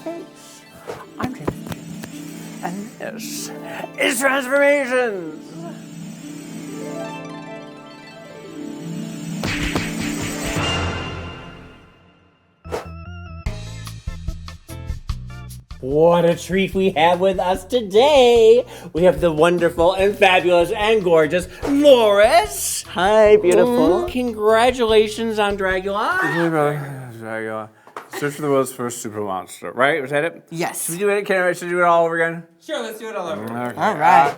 my face. I'm James, and this is Transformations. What a treat we have with us today. We have the wonderful and fabulous and gorgeous Loris. Hi, beautiful. Congratulations on Dragula. Dragula. Search for the world's first super monster, right? Was that it? Yes. Should we do it? Should we do it all over again? Sure, let's do it all over. Okay. All right.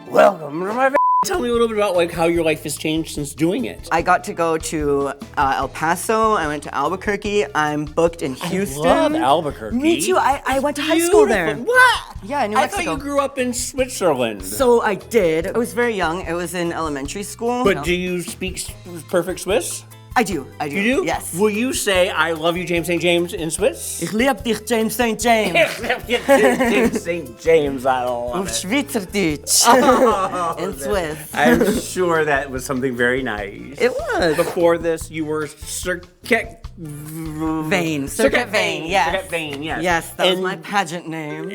Welcome to my Tell me a little bit about like how your life has changed since doing it. I got to go to El Paso. I went to Albuquerque. I'm booked in Houston. I love Albuquerque. Me too. I went to high school there. What? Yeah, New I Mexico. thought you grew up in Switzerland. So I did. I was very young. I was in elementary school. But do you speak perfect Swiss? I do. You do? Yes. Will you say I love you, James St. James, in Swiss? Ich liebe dich, James St. James. James St. James, I love Auf it. Schweizerdeutsch. In Swiss. I'm sure that was something very nice. It was. Before this, you were Circuit Vane. Circuit Vane, yes. Circuit Vane, yes. Yes, that was And- my pageant name.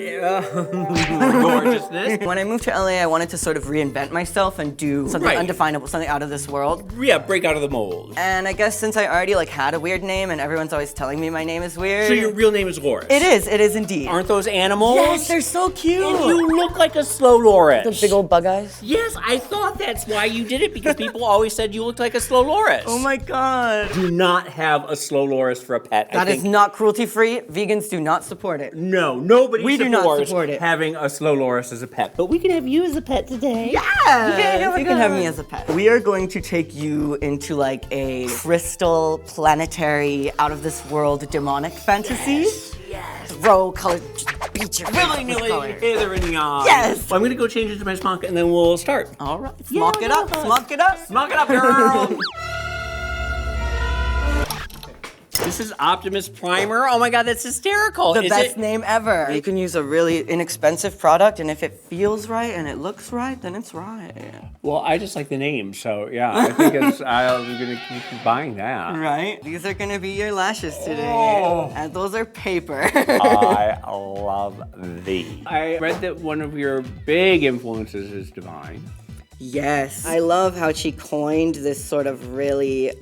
Gorgeousness. When I moved to LA, I wanted to sort of reinvent myself and do something Right. undefinable, something out of this world. Yeah, break out of the mold. And I guess since I already had a weird name and everyone's always telling me my name is weird. So your real name is Loris? It is indeed. Aren't those animals? Yes, they're so cute. And you look like a slow Loris. The big old bug eyes. Yes, I thought that's why you did it, because people always said you looked like a slow Loris. Oh my god. Do not have a slow Loris for a pet. That is not cruelty free. Vegans do not support it. No, nobody We do not supports support it. having a slow Loris as a pet. But we can have you as a pet today. Yeah, you can have me as a pet. We are going to take you into like a crystal, planetary, out of this world demonic fantasy. Yes. Throw color, just beat your face with Willy-nilly, color. hither and yon. Yes. Well, I'm gonna go change it to my smock and then we'll start. All right, smock it up, smock it up. Smock it up, girl. This is Optimus Primer. Oh my god, that's hysterical. The Is best it- name ever. You can use a really inexpensive product, and if it feels right and it looks right, then it's right. Well, I just like the name, so yeah, I think I'm gonna keep buying that. Right? These are gonna be your lashes today. Oh. And those are paper. I love thee. I read that one of your big influences is Divine. Yes. I love how she coined this sort of really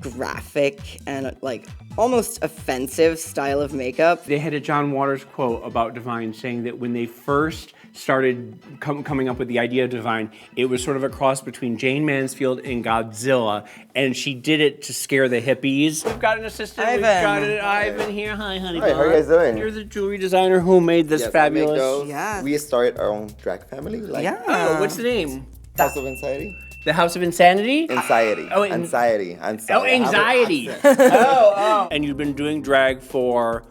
graphic and like almost offensive style of makeup. They had a John Waters quote about Divine saying that when they first started coming up with the idea of Divine, it was sort of a cross between Jane Mansfield and Godzilla, and she did it to scare the hippies. We've got an assistant. Ivan. We've got Ivan here. Hi, honey. Hi, how are you guys doing? You're the jewelry designer who made this Yes, I make fabulous. those. Yes. We started our own drag family, like Yeah. Oh, what's the name? House of Anxiety. The House of Insanity? Anxiety. Oh, anxiety. Oh, Anxiety. anxiety. oh. And you've been doing drag for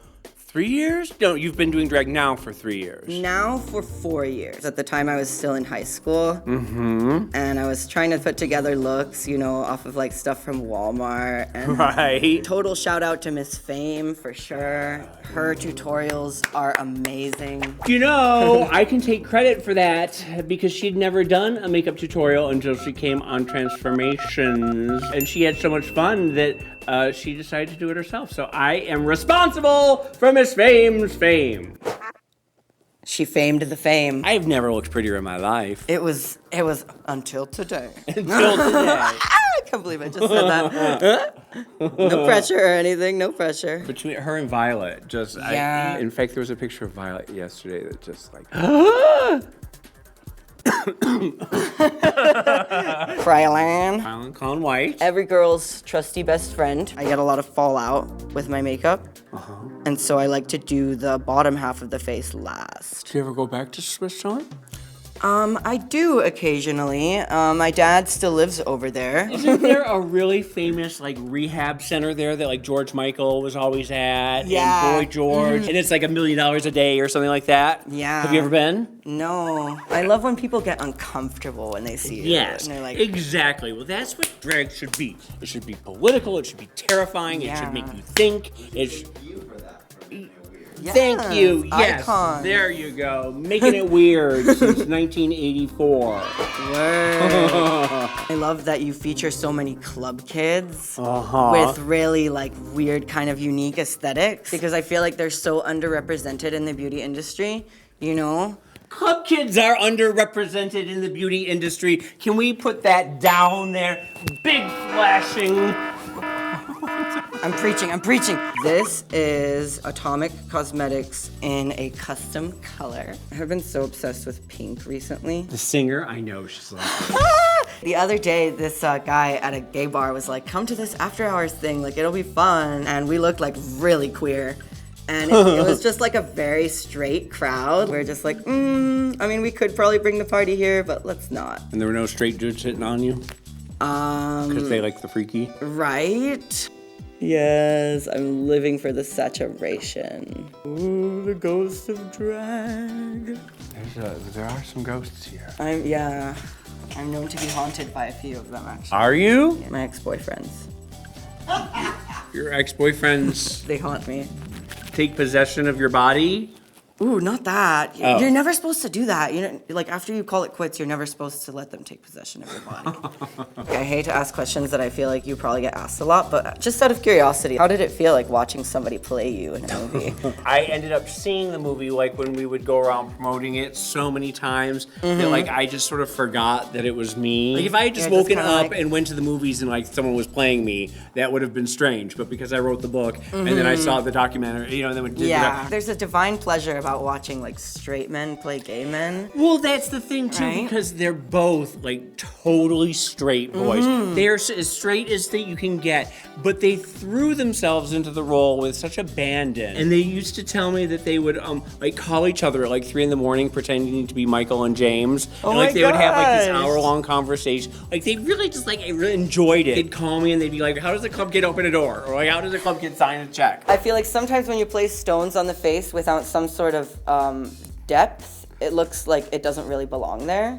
3 years? No, you've been doing drag now for 3 years. Now for 4 years. At the time I was still in high school. And I was trying to put together looks, you know, off of like stuff from Walmart. And Right. total shout out to Miss Fame for sure. Her tutorials are amazing. You know, I can take credit for that because she'd never done a makeup tutorial until she came on Transformations. And she had so much fun that she decided to do it herself. So I am responsible for Miss Fame's fame. She famed the fame. I've never looked prettier in my life. It was until today. Until today. I can't believe I just said that. No pressure or anything, no pressure. Between her and Violet, just Yeah. in fact, there was a picture of Violet yesterday that just like Fryland. Colin White. Every girl's trusty best friend. I get a lot of fallout with my makeup. And so I like to do the bottom half of the face last. Do you ever go back to Switzerland? I do occasionally. My dad still lives over there. Isn't there a really famous like rehab center there that like George Michael was always at? Yeah. And Boy George. And it's like $1 million a day or something like that? Yeah. Have you ever been? No. I love when people get uncomfortable when they see you. Yes. And they're like, exactly. Well, that's what drag should be. It should be political. It should be terrifying. It Yeah. should make you think. It's yes, Thank you. Yes. icon. There you go. Making it weird since 1984. Word. I love that you feature so many club kids Uh-huh. with really like weird kind of unique aesthetics because I feel like they're so underrepresented in the beauty industry, you know? Club kids are underrepresented in the beauty industry. Can we put that down there? Big flashing. I'm preaching. This is Atomic Cosmetics in a custom color. I have been so obsessed with pink recently. The singer, I know she's like. The other day, this guy at a gay bar was like, come to this after hours thing, like it'll be fun. And we looked like really queer. And it was just like a very straight crowd. We're just like, I mean, we could probably bring the party here, but let's not. And there were no straight dudes hitting on you? Because they like the freaky? Right? Yes, I'm living for the saturation. Ooh, the ghost of drag. There are some ghosts here. I'm known to be haunted by a few of them, actually. Are you? My ex-boyfriends. Your ex-boyfriends They haunt me. take possession of your body? Ooh, not that. Oh. You're never supposed to do that. You know, like after you call it quits, you're never supposed to let them take possession of your body. I hate to ask questions that I feel like you probably get asked a lot, but just out of curiosity, how did it feel like watching somebody play you in a movie? I ended up seeing the movie like when we would go around promoting it so many times that like I just sort of forgot that it was me. Like if I had just You're just woken kinda up like- and went to the movies and like someone was playing me, that would have been strange. But because I wrote the book and then I saw the documentary, you know, and then we did Yeah, there's a divine pleasure about watching like straight men play gay men. Well, that's the thing too, Right? because they're both like totally straight boys. They're as straight as that you can get, but they threw themselves into the role with such abandon. And they used to tell me that they would like call each other at like 3 in the morning, pretending to be Michael and James. Oh and like my they would have like this gosh. hour-long conversation. Like they really just like really enjoyed it. They'd call me and they'd be like, "How does the club kid open a door?" Or like, "How does the club kid sign a check?" I feel like sometimes when you place stones on the face without some sort of depth, it looks like it doesn't really belong there.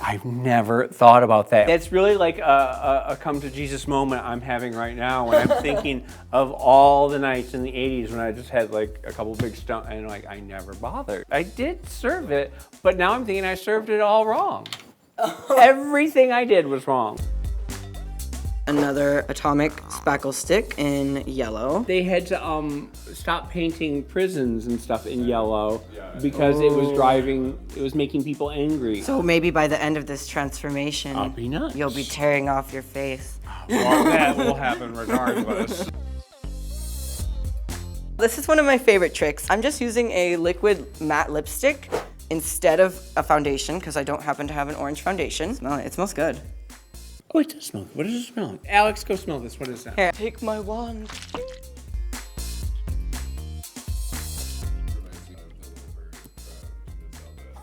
I've never thought about that. It's really like a come to Jesus moment I'm having right now when I'm thinking of all the nights in the 80s when I just had like a couple big stones and like I never bothered. I did serve it, but now I'm thinking I served it all wrong. Everything I did was wrong. Another Atomic Spackle Stick in yellow. They had to stop painting prisons and stuff in yellow because it was making people angry. So maybe by the end of this transformation, I'll be nuts. you'll be tearing off your face. Well, that will happen regardless. This is one of my favorite tricks. I'm just using a liquid matte lipstick instead of a foundation because I don't happen to have an orange foundation. Smell it, it smells good. Oh, it does smell. What does it smell like? Alex, go smell this. What is that? Here, take my wand.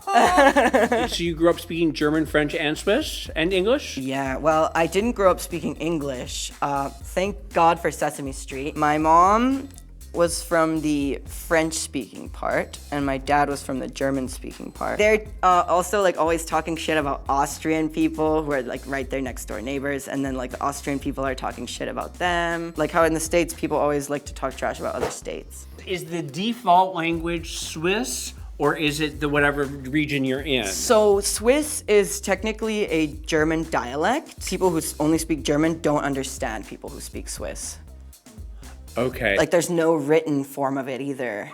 So you grew up speaking German, French, and Swiss, and English? Yeah, well, I didn't grow up speaking English. Thank God for Sesame Street. My mom was from the French-speaking part, and my dad was from the German-speaking part. They're also like always talking shit about Austrian people who are like right there next door neighbors, and then like the Austrian people are talking shit about them. Like how in the States, people always like to talk trash about other states. Is the default language Swiss, or is it the whatever region you're in? So Swiss is technically a German dialect. People who only speak German don't understand people who speak Swiss. Okay. Like there's no written form of it either.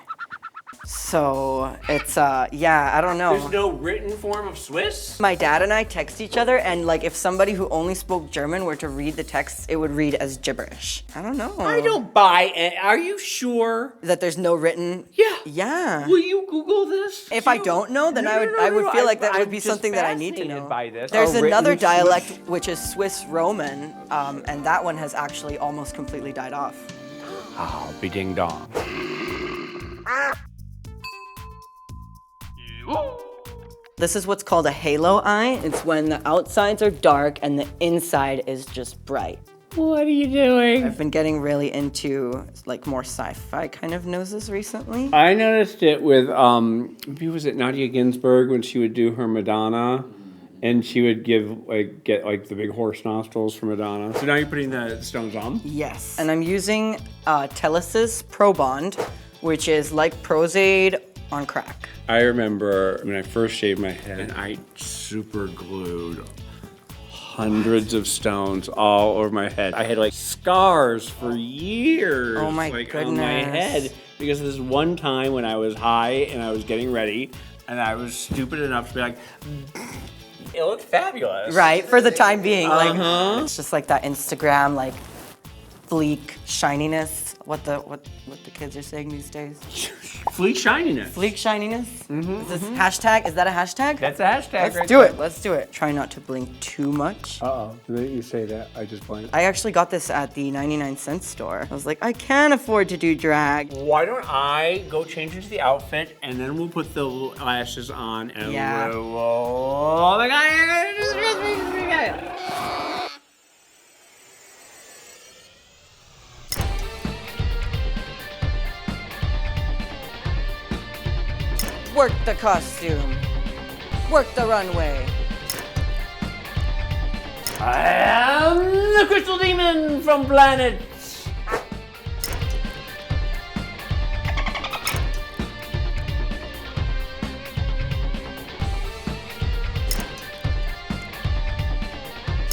So it's, yeah, I don't know. There's no written form of Swiss? My dad and I text each other, and like if somebody who only spoke German were to read the text, it would read as gibberish. I don't know. I don't buy it. Are you sure? That there's no written? Yeah. Yeah. Will you Google this? If I don't know, then I would feel like that would be something that I need to know. By this. There's A another written dialect Swiss? which is Swiss Roman, and that one has actually almost completely died off. Oh, be ding dong. This is what's called a halo eye. It's when the outsides are dark and the inside is just bright. What are you doing? I've been getting really into like more sci-fi kind of noses recently. I noticed it with, who was it, Nadia Ginsburg, when she would do her Madonna, and she would get the big horse nostrils for Madonna. So now you're putting the stones on? Yes. And I'm using Telesys Pro Bond, which is like Prozaid on crack. I remember when I first shaved my head, and I super glued hundreds of stones all over my head. I had like scars for years. Oh my on my goodness. head because of this one time when I was high and I was getting ready and I was stupid enough to be like, it looked fabulous. Right, for the time being. Like, Uh-huh. it's just like that Instagram, like, fleek shininess. What the kids are saying these days. Fleek shininess. Fleek shininess? Is this hashtag? Is that a hashtag? That's a hashtag. Let's do it. Let's do it. Try not to blink too much. Uh-oh. The minute you say that, I just blinked. I actually got this at the 99-cent store. I was like, I can't afford to do drag. Why don't I go change into the outfit and then we'll put the lashes on and Yeah. we'll... Oh my God! Work the costume. Work the runway. I am the Crystal Demon from Planet.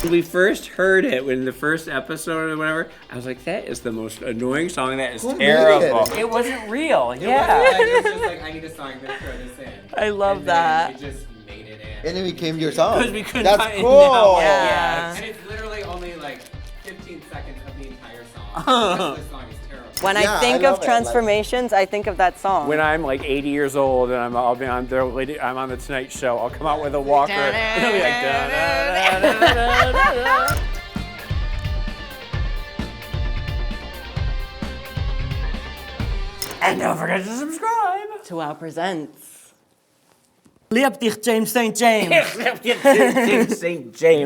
When we first heard it, in the first episode or whatever, I was like, that is the most annoying song. That is Who made terrible. it? It wasn't real. It Yeah. was just like, I need a song to throw this in. I love And that. then we just made it in. And it became your song. Because we couldn't That's find it cool. now. Yeah. And it's literally only like 15 seconds of the entire song. The rest of the song is terrible. When Yeah, I think I of love it, transformations, I think of that song. When I'm like 80 years old and I'll be on I'm on the Tonight Show, I'll come out with a walker and I'll be like, da-da-da-da-da-da. And don't forget to subscribe. to WOWPresents. Leap dich, James St. James. St. James.